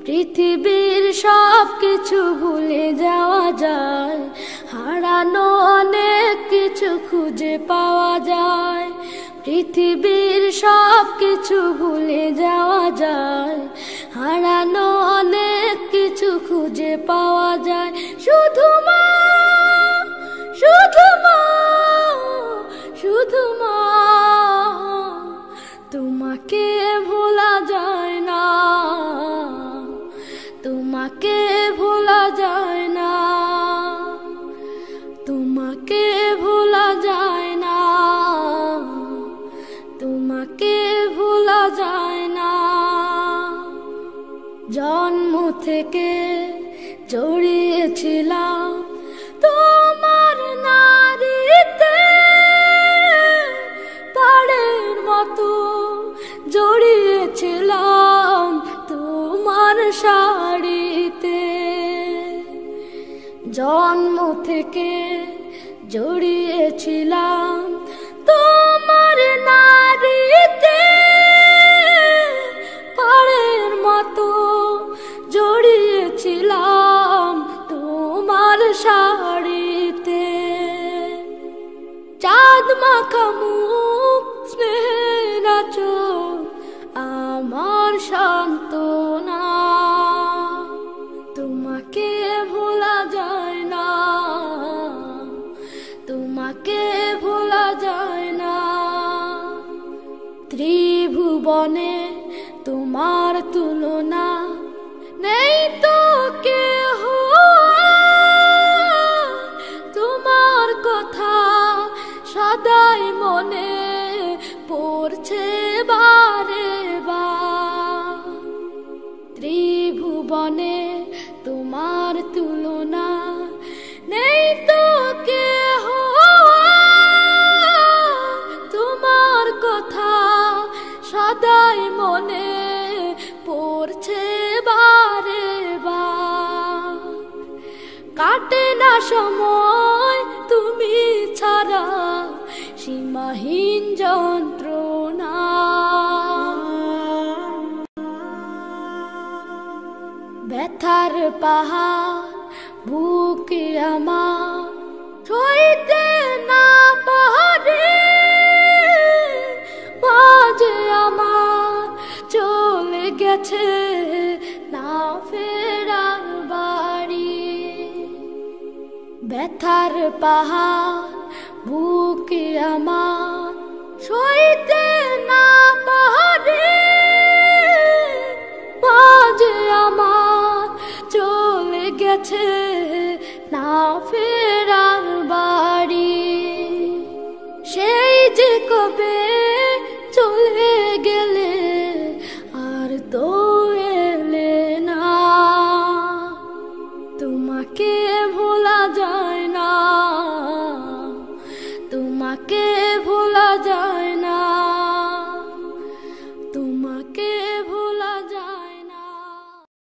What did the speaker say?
পৃথিবীর সব কিছু ভুলে যাওয়া যায়, হারানো অনেক কিছু খুঁজে পাওয়া যায়। পৃথিবীর সব কিছু ভুলে যাওয়া যায়, হারানো অনেক কিছু খুঁজে পাওয়া যায়। শুধু মা, শুধু মা, শুধু মা, তোমাকে ভোলা যায় না, তোমাকে ভোলা যায় না, তোমাকে ভোলা যায় না, তোমাকে ভোলা যায় না। জন্ম থেকে জড়িয়েছিলাম তোমার নারীতে, পাড়ের মতো জড়িয়েছিলাম তোমার শাড়িতে। জন্ম থেকে জড়িয়েছিলাম তোমার নারীতে, পাড়ের মতো জড়িয়েছিলাম তোমার শাড়িতে। চাঁদ মাখা মুখ, স্নেহের আঁচল আমার সান্ত্বনা, তোমাকে ভোলা যায় না, তোমাকে ভোলা যায় না। ত্রিভুবনে তোমার তুলনা নেই তো কেহ, তোমার কথা সদাই মনে পড়ছে বারে বার। ত্রিভুবনে তোমার তুলনা নেই তো কেহ, তোমার কথা সদাই মনে পড়ছে বারে বার। কাটে না সময় তুমি ছাড়া, সীমাহীন যন্ত্রণা। ব্যথার পাহাড় বুকে আমার সইতে না পারে, বাজে আমার চলে গেছে না ফেরার বাড়ি। ব্যথার পাহাড় বুকে আমার সইতে না পারে, বাজে আমার চলে গেছে না ফেরার বাড়ি। সেই যে কবে চলে গেলে আর তো এলে না, তোমাকে ভোলা যায় না, তোমাকে